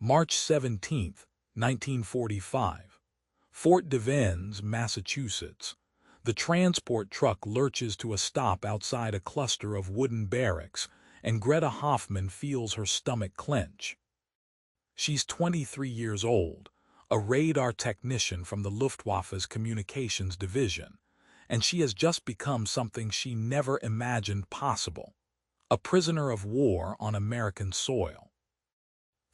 March 17, 1945. Fort Devens, Massachusetts. The transport truck lurches to a stop outside a cluster of wooden barracks, and Greta Hoffman feels her stomach clench. She's 23 years old, a radar technician from the Luftwaffe's communications division, and she has just become something she never imagined possible: a prisoner of war on American soil.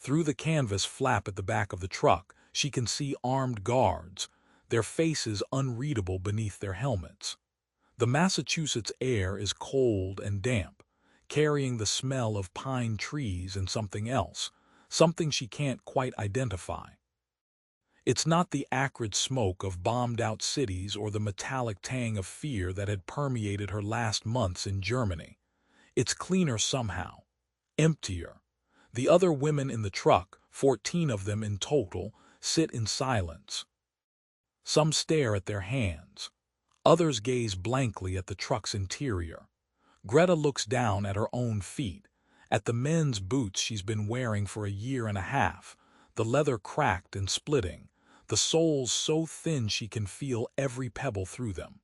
Through the canvas flap at the back of the truck, she can see armed guards, their faces unreadable beneath their helmets. The Massachusetts air is cold and damp, carrying the smell of pine trees and something else, something she can't quite identify. It's not the acrid smoke of bombed-out cities or the metallic tang of fear that had permeated her last months in Germany. It's cleaner somehow, emptier. The other women in the truck, 14 of them in total, sit in silence. Some stare at their hands. Others gaze blankly at the truck's interior. Greta looks down at her own feet, at the men's boots she's been wearing for a year and a half, the leather cracked and splitting, the soles so thin she can feel every pebble through them.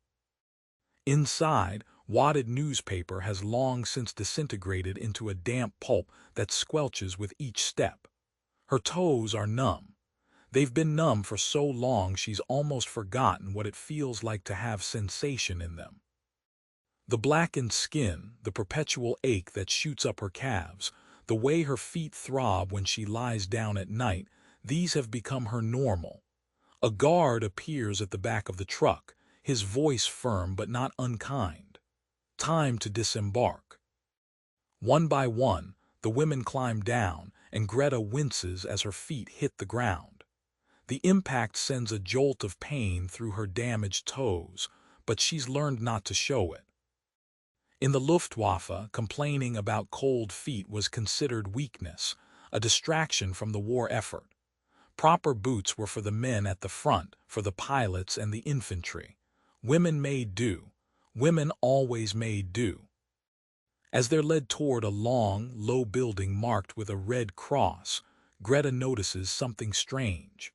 Inside, wadded newspaper has long since disintegrated into a damp pulp that squelches with each step. Her toes are numb. They've been numb for so long she's almost forgotten what it feels like to have sensation in them. The blackened skin, the perpetual ache that shoots up her calves, the way her feet throb when she lies down at night, these have become her normal. A guard appears at the back of the truck, his voice firm but not unkind. Time to disembark. One by one, the women climb down, and Greta winces as her feet hit the ground. The impact sends a jolt of pain through her damaged toes, but she's learned not to show it. In the Luftwaffe, complaining about cold feet was considered weakness, a distraction from the war effort. Proper boots were for the men at the front, for the pilots and the infantry. Women made do. Women always made do. As they're led toward a long, low building marked with a red cross, Greta notices something strange.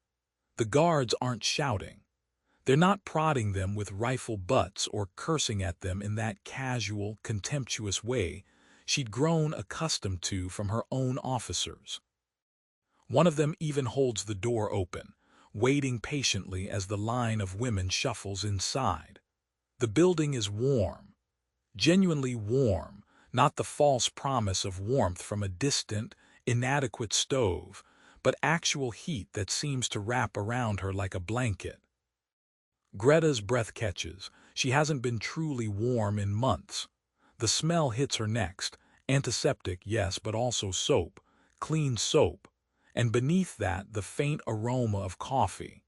The guards aren't shouting. They're not prodding them with rifle butts or cursing at them in that casual, contemptuous way she'd grown accustomed to from her own officers. One of them even holds the door open, waiting patiently as the line of women shuffles inside. The building is warm, genuinely warm, not the false promise of warmth from a distant, inadequate stove, but actual heat that seems to wrap around her like a blanket. Greta's breath catches. She hasn't been truly warm in months. The smell hits her next. Antiseptic, yes, but also soap, clean soap, and beneath that the faint aroma of coffee.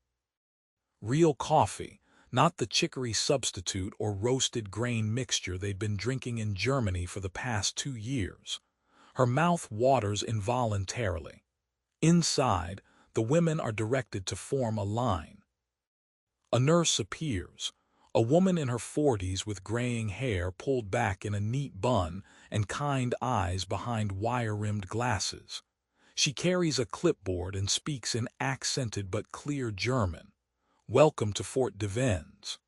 Real coffee, not the chicory substitute or roasted grain mixture they'd been drinking in Germany for the past 2 years. Her mouth waters involuntarily. Inside, the women are directed to form a line. A nurse appears, a woman in her 40s with graying hair pulled back in a neat bun and kind eyes behind wire-rimmed glasses. She carries a clipboard and speaks in accented but clear German. "Welcome to Fort Devens.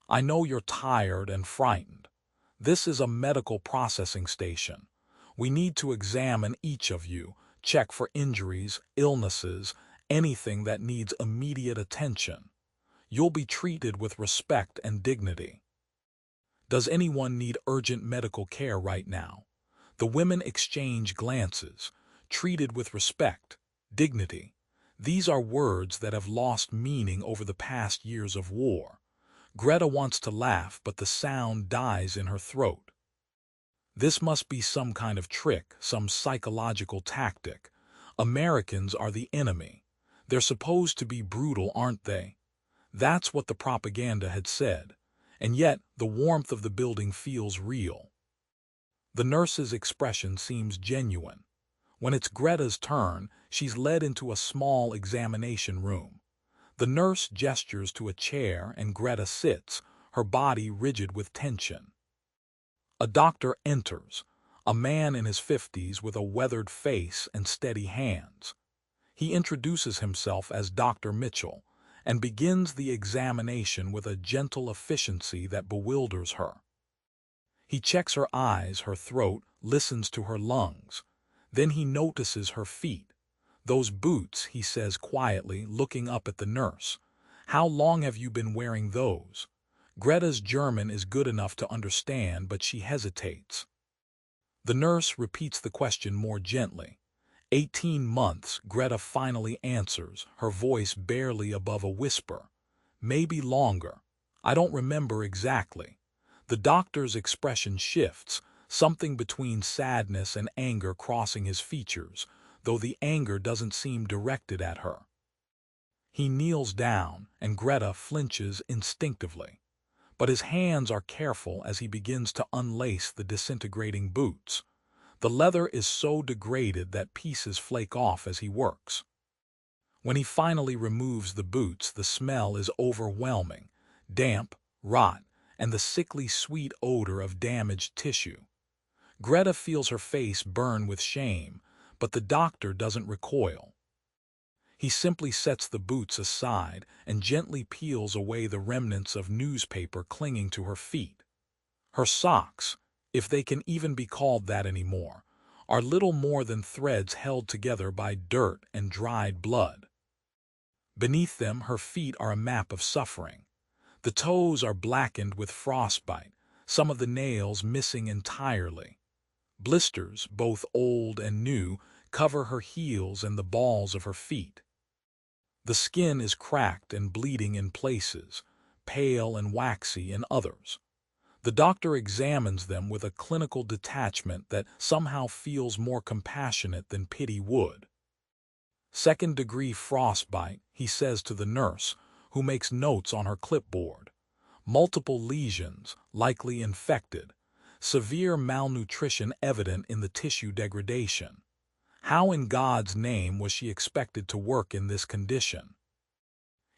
I know you're tired and frightened. This is a medical processing station. We need to examine each of you, check for injuries, illnesses, anything that needs immediate attention. You'll be treated with respect and dignity. Does anyone need urgent medical care right now?" The women exchange glances. Treated with respect, dignity. These are words that have lost meaning over the past years of war. Greta wants to laugh, but the sound dies in her throat. This must be some kind of trick, some psychological tactic. Americans are the enemy. They're supposed to be brutal, aren't they? That's what the propaganda had said, and yet the warmth of the building feels real. The nurse's expression seems genuine. When it's Greta's turn, she's led into a small examination room. The nurse gestures to a chair and Greta sits, her body rigid with tension. A doctor enters, a man in his 50s with a weathered face and steady hands. He introduces himself as Dr. Mitchell and begins the examination with a gentle efficiency that bewilders her. He checks her eyes, her throat, listens to her lungs. Then he notices her feet. "Those boots," he says quietly, looking up at the nurse. "How long have you been wearing those?" Greta's German is good enough to understand, but she hesitates. The nurse repeats the question more gently. 18 months, Greta finally answers, her voice barely above a whisper. "Maybe longer. I don't remember exactly." The doctor's expression shifts, something between sadness and anger crossing his features, though the anger doesn't seem directed at her. He kneels down, and Greta flinches instinctively. But his hands are careful as he begins to unlace the disintegrating boots. The leather is so degraded that pieces flake off as he works. When he finally removes the boots, the smell is overwhelming: damp, rot, and the sickly sweet odor of damaged tissue. Greta feels her face burn with shame, but the doctor doesn't recoil. He simply sets the boots aside and gently peels away the remnants of newspaper clinging to her feet. Her socks, if they can even be called that anymore, are little more than threads held together by dirt and dried blood. Beneath them, her feet are a map of suffering. The toes are blackened with frostbite, some of the nails missing entirely. Blisters, both old and new, cover her heels and the balls of her feet. The skin is cracked and bleeding in places, pale and waxy in others. The doctor examines them with a clinical detachment that somehow feels more compassionate than pity would. "Second-degree frostbite," he says to the nurse, who makes notes on her clipboard. "Multiple lesions, likely infected. Severe malnutrition evident in the tissue degradation." How in God's name was she expected to work in this condition?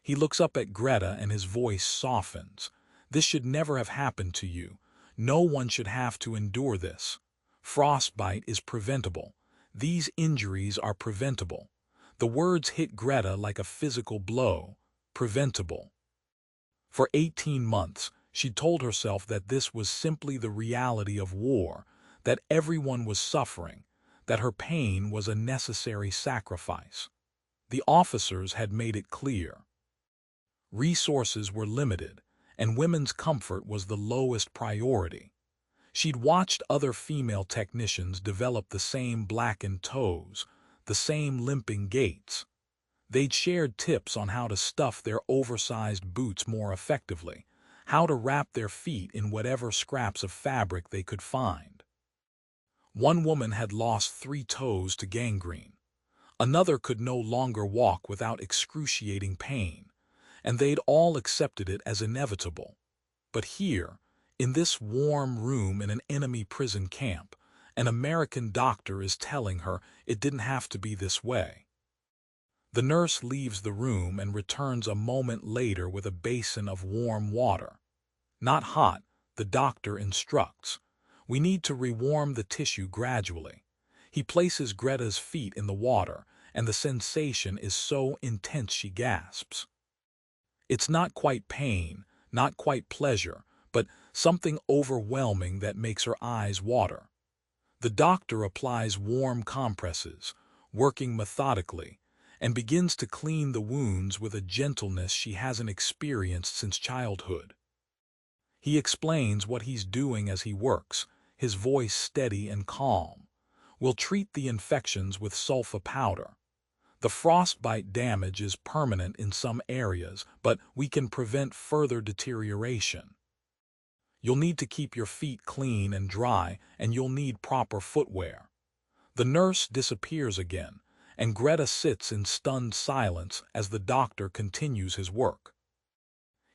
He looks up at Greta and his voice softens. "This should never have happened to you. No one should have to endure this. Frostbite is preventable. These injuries are preventable." The words hit Greta like a physical blow. Preventable. For 18 months, she told herself that this was simply the reality of war, that everyone was suffering, that her pain was a necessary sacrifice. The officers had made it clear. Resources were limited, and women's comfort was the lowest priority. She'd watched other female technicians develop the same blackened toes, the same limping gaits. They'd shared tips on how to stuff their oversized boots more effectively, how to wrap their feet in whatever scraps of fabric they could find. One woman had lost 3 toes to gangrene. Another could no longer walk without excruciating pain, and they'd all accepted it as inevitable. But here, in this warm room in an enemy prison camp, an American doctor is telling her it didn't have to be this way. The nurse leaves the room and returns a moment later with a basin of warm water. "Not hot," the doctor instructs. "We need to rewarm the tissue gradually." He places Greta's feet in the water, and the sensation is so intense she gasps. It's not quite pain, not quite pleasure, but something overwhelming that makes her eyes water. The doctor applies warm compresses, working methodically, and begins to clean the wounds with a gentleness she hasn't experienced since childhood. He explains what he's doing as he works, his voice steady and calm. "We'll treat the infections with salve powder. The frostbite damage is permanent in some areas, but we can prevent further deterioration. You'll need to keep your feet clean and dry, and you'll need proper footwear." The nurse disappears again, and Greta sits in stunned silence as the doctor continues his work.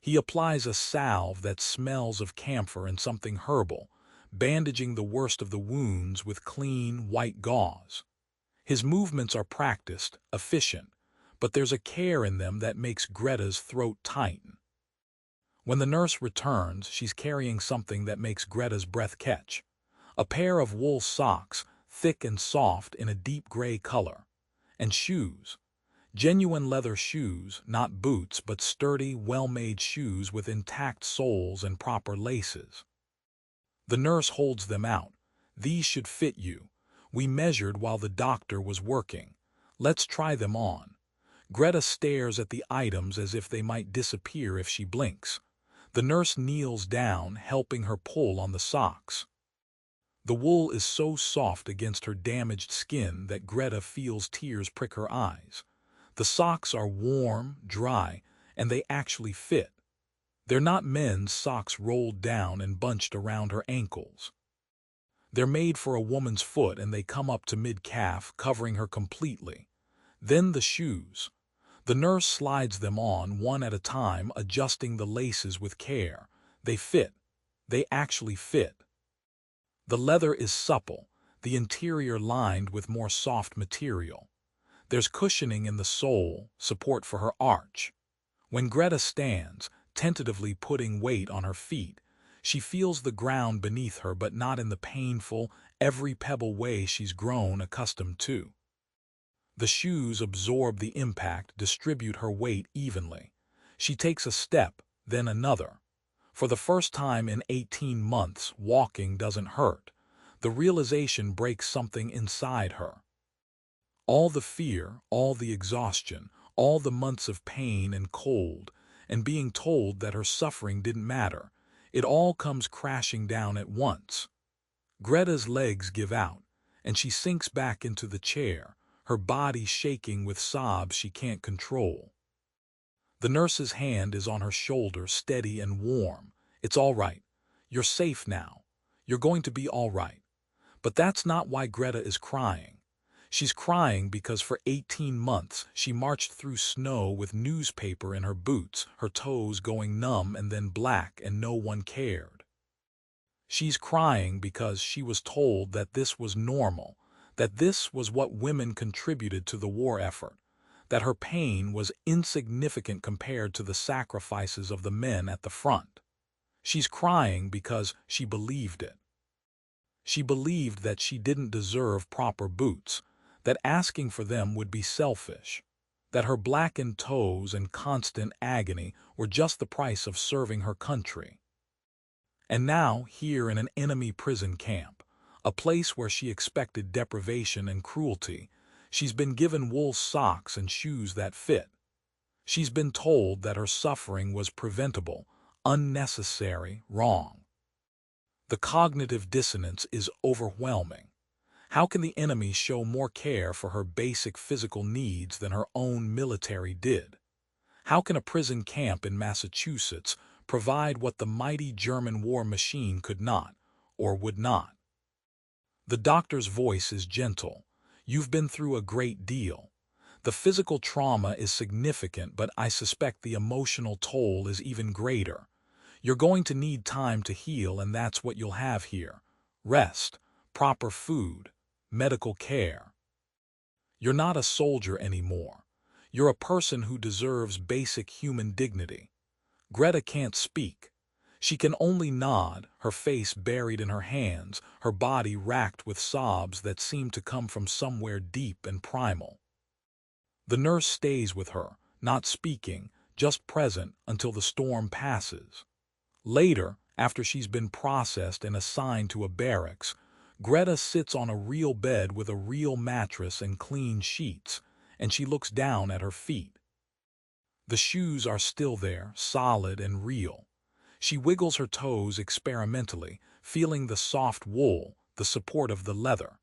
He applies a salve that smells of camphor and something herbal, bandaging the worst of the wounds with clean, white gauze. His movements are practiced, efficient, but there's a care in them that makes Greta's throat tighten. When the nurse returns, she's carrying something that makes Greta's breath catch. A pair of wool socks, thick and soft in a deep gray color. And shoes. Genuine leather shoes, not boots, but sturdy, well-made shoes with intact soles and proper laces. The nurse holds them out. These should fit you. We measured while the doctor was working. Let's try them on. Greta stares at the items as if they might disappear if she blinks. The nurse kneels down, helping her pull on the socks. The wool is so soft against her damaged skin that Greta feels tears prick her eyes. The socks are warm, dry, and they actually fit. They're not men's socks rolled down and bunched around her ankles. They're made for a woman's foot and they come up to mid-calf, covering her completely. Then the shoes. The nurse slides them on one at a time, adjusting the laces with care. They fit. They actually fit. The leather is supple, the interior lined with more soft material. There's cushioning in the sole, support for her arch. When Greta stands, tentatively putting weight on her feet, she feels the ground beneath her, but not in the painful, every pebble way she's grown accustomed to. The shoes absorb the impact, distribute her weight evenly. She takes a step, then another. For the first time in 18 months, walking doesn't hurt. The realization breaks something inside her. All the fear, all the exhaustion, all the months of pain and cold, and being told that her suffering didn't matter, it all comes crashing down at once. Greta's legs give out, and she sinks back into the chair, her body shaking with sobs she can't control. The nurse's hand is on her shoulder, steady and warm. It's all right. You're safe now. You're going to be all right. But that's not why Greta is crying. She's crying because for 18 months she marched through snow with newspaper in her boots, her toes going numb and then black, and no one cared. She's crying because she was told that this was normal, that this was what women contributed to the war effort, that her pain was insignificant compared to the sacrifices of the men at the front. She's crying because she believed it. She believed that she didn't deserve proper boots, that asking for them would be selfish, that her blackened toes and constant agony were just the price of serving her country. And now, here in an enemy prison camp, a place where she expected deprivation and cruelty, she's been given wool socks and shoes that fit. She's been told that her suffering was preventable, unnecessary, wrong. The cognitive dissonance is overwhelming. How can the enemy show more care for her basic physical needs than her own military did? How can a prison camp in Massachusetts provide what the mighty German war machine could not, or would not? The doctor's voice is gentle. You've been through a great deal. The physical trauma is significant, but I suspect the emotional toll is even greater. You're going to need time to heal, and that's what you'll have here. Rest, proper food, medical care. You're not a soldier anymore. You're a person who deserves basic human dignity. Greta can't speak. She can only nod, her face buried in her hands, her body racked with sobs that seem to come from somewhere deep and primal. The nurse stays with her, not speaking, just present until the storm passes. Later, after she's been processed and assigned to a barracks, Greta sits on a real bed with a real mattress and clean sheets, and she looks down at her feet. The shoes are still there, solid and real. She wiggles her toes experimentally, feeling the soft wool, the support of the leather.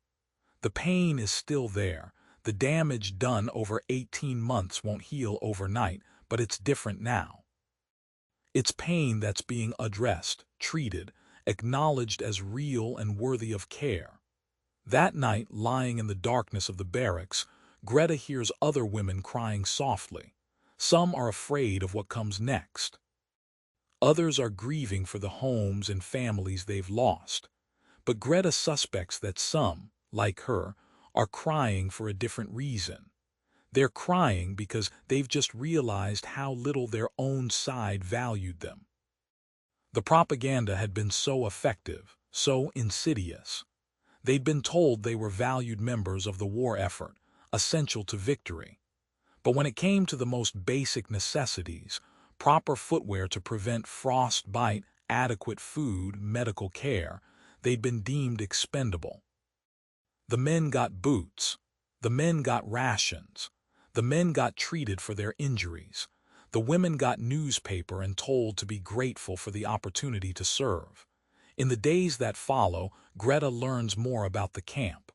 The pain is still there. The damage done over 18 months won't heal overnight, but it's different now. It's pain that's being addressed, treated, acknowledged as real and worthy of care. That night, lying in the darkness of the barracks, Greta hears other women crying softly. Some are afraid of what comes next. Others are grieving for the homes and families they've lost. But Greta suspects that some, like her, are crying for a different reason. They're crying because they've just realized how little their own side valued them. The propaganda had been so effective, so insidious. They'd been told they were valued members of the war effort, essential to victory. But when it came to the most basic necessities, proper footwear to prevent frostbite, adequate food, medical care, they'd been deemed expendable. The men got boots. The men got rations. The men got treated for their injuries. The women got newspaper and told to be grateful for the opportunity to serve. In the days that follow, Greta learns more about the camp.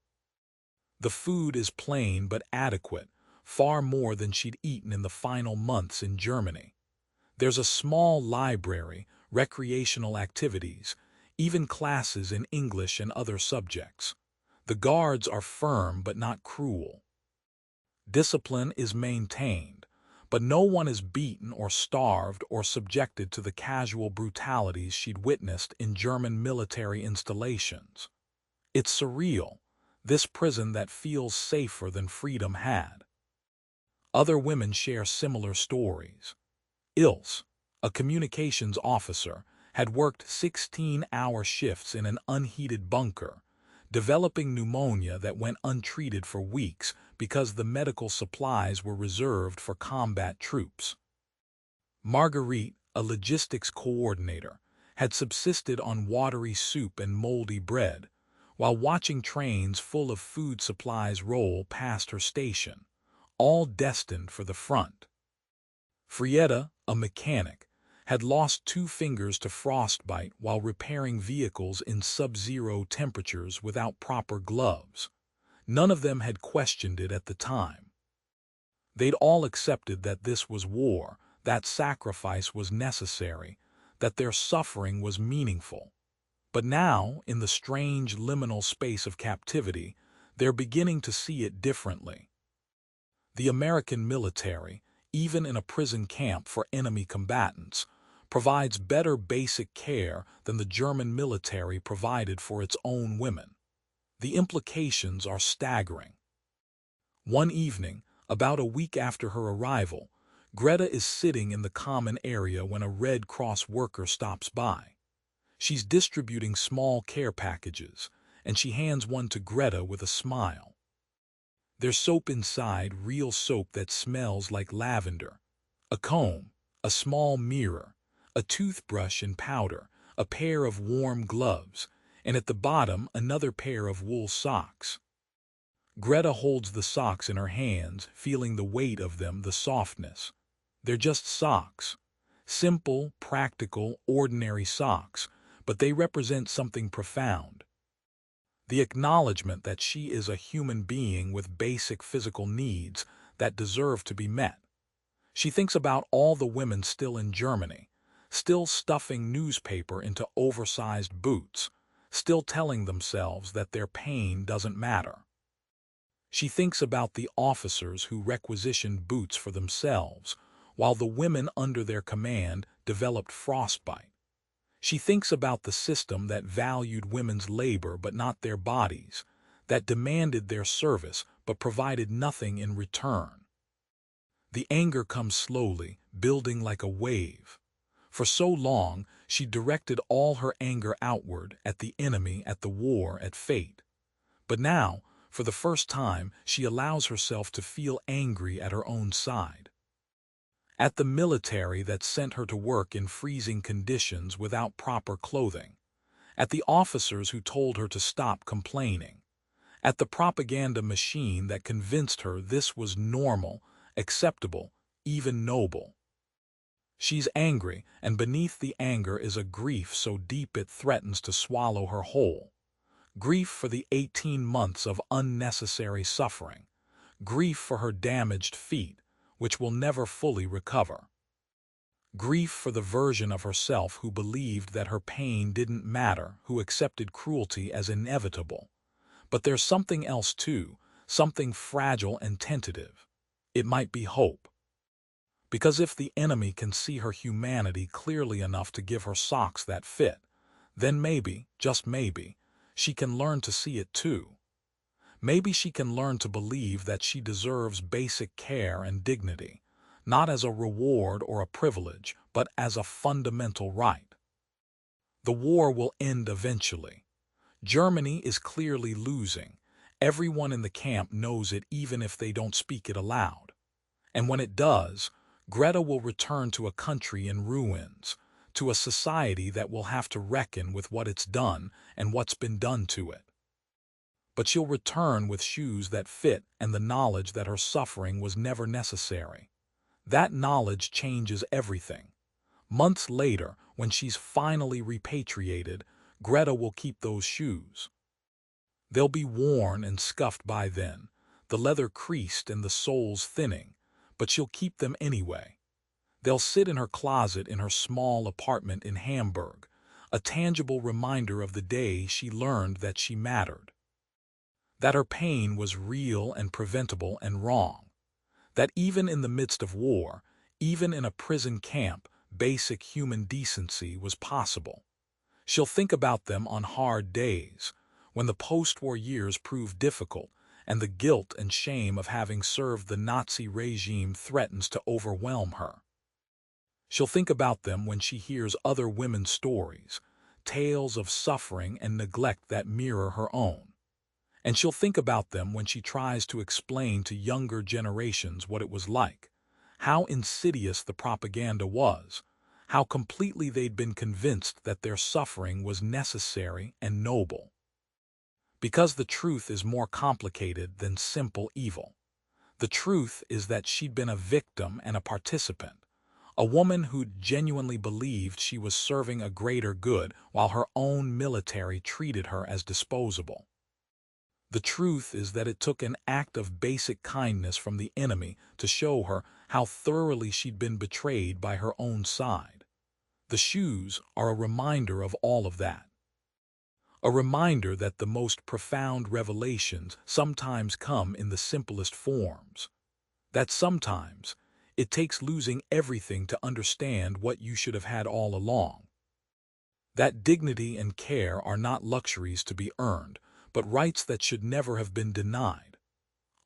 The food is plain but adequate, far more than she'd eaten in the final months in Germany. There's a small library, recreational activities, even classes in English and other subjects. The guards are firm but not cruel. Discipline is maintained, but no one is beaten or starved or subjected to the casual brutalities she'd witnessed in German military installations. It's surreal, this prison that feels safer than freedom had. Other women share similar stories. Ilse, a communications officer, had worked 16-hour shifts in an unheated bunker, developing pneumonia that went untreated for weeks because the medical supplies were reserved for combat troops. Marguerite, a logistics coordinator, had subsisted on watery soup and moldy bread, while watching trains full of food supplies roll past her station, all destined for the front. Frieda, a mechanic, had lost 2 fingers to frostbite while repairing vehicles in sub-zero temperatures without proper gloves. None of them had questioned it at the time. They'd all accepted that this was war, that sacrifice was necessary, that their suffering was meaningful. But now, in the strange liminal space of captivity, they're beginning to see it differently. The American military, even in a prison camp for enemy combatants, provides better basic care than the German military provided for its own women. The implications are staggering. One evening, about a week after her arrival, Greta is sitting in the common area when a Red Cross worker stops by. She's distributing small care packages, and she hands one to Greta with a smile. There's soap inside, real soap that smells like lavender. A comb, a small mirror, a toothbrush and powder, a pair of warm gloves, and at the bottom another pair of wool socks. Greta holds the socks in her hands, feeling the weight of them, the softness. They're just socks. Simple, practical, ordinary socks, but they represent something profound. The acknowledgement that she is a human being with basic physical needs that deserve to be met. She thinks about all the women still in Germany, still stuffing newspaper into oversized boots, still telling themselves that their pain doesn't matter. She thinks about the officers who requisitioned boots for themselves, while the women under their command developed frostbite. She thinks about the system that valued women's labor but not their bodies, that demanded their service but provided nothing in return. The anger comes slowly, building like a wave. For so long, she directed all her anger outward, at the enemy, at the war, at fate. But now, for the first time, she allows herself to feel angry at her own side. At the military that sent her to work in freezing conditions without proper clothing. At the officers who told her to stop complaining. At the propaganda machine that convinced her this was normal, acceptable, even noble. She's angry, and beneath the anger is a grief so deep it threatens to swallow her whole. Grief for the 18 months of unnecessary suffering. Grief for her damaged feet, which will never fully recover. Grief for the version of herself who believed that her pain didn't matter, who accepted cruelty as inevitable. But there's something else too, something fragile and tentative. It might be hope. Because if the enemy can see her humanity clearly enough to give her socks that fit, then maybe, just maybe, she can learn to see it too. Maybe she can learn to believe that she deserves basic care and dignity, not as a reward or a privilege, but as a fundamental right. The war will end eventually. Germany is clearly losing. Everyone in the camp knows it even if they don't speak it aloud. And when it does, Greta will return to a country in ruins, to a society that will have to reckon with what it's done and what's been done to it. But she'll return with shoes that fit and the knowledge that her suffering was never necessary. That knowledge changes everything. Months later, when she's finally repatriated, Greta will keep those shoes. They'll be worn and scuffed by then, the leather creased and the soles thinning, but she'll keep them anyway. They'll sit in her closet in her small apartment in Hamburg, a tangible reminder of the day she learned that she mattered. That her pain was real and preventable and wrong. That even in the midst of war, even in a prison camp, basic human decency was possible. She'll think about them on hard days, when the post-war years proved difficult and the guilt and shame of having served the Nazi regime threatens to overwhelm her. She'll think about them when she hears other women's stories, tales of suffering and neglect that mirror her own. And she'll think about them when she tries to explain to younger generations what it was like, how insidious the propaganda was, how completely they'd been convinced that their suffering was necessary and noble. Because the truth is more complicated than simple evil. The truth is that she'd been a victim and a participant, a woman who'd genuinely believed she was serving a greater good while her own military treated her as disposable. The truth is that it took an act of basic kindness from the enemy to show her how thoroughly she'd been betrayed by her own side. The shoes are a reminder of all of that. A reminder that the most profound revelations sometimes come in the simplest forms. That sometimes it takes losing everything to understand what you should have had all along. That dignity and care are not luxuries to be earned, but rights that should never have been denied.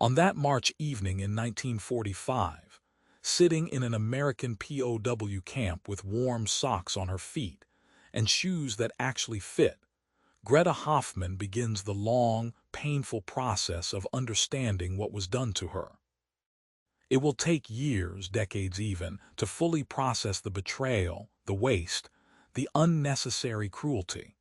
On that March evening in 1945, sitting in an American POW camp with warm socks on her feet and shoes that actually fit, Greta Hoffman begins the long, painful process of understanding what was done to her. It will take years, decades even, to fully process the betrayal, the waste, the unnecessary cruelty.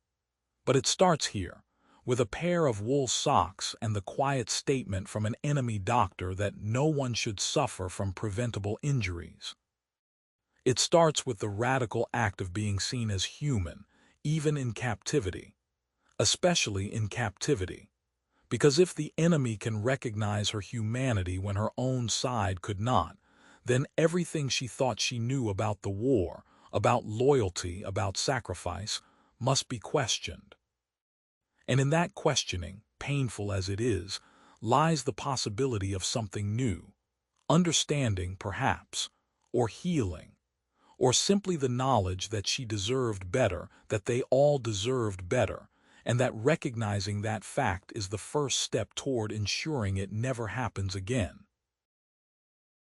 But it starts here, with a pair of wool socks and the quiet statement from an enemy doctor that no one should suffer from preventable injuries. It starts with the radical act of being seen as human, even in captivity, especially in captivity. Because if the enemy can recognize her humanity when her own side could not, then everything she thought she knew about the war, about loyalty, about sacrifice, must be questioned. And in that questioning, painful as it is, lies the possibility of something new, understanding perhaps, or healing, or simply the knowledge that she deserved better, that they all deserved better, and that recognizing that fact is the first step toward ensuring it never happens again.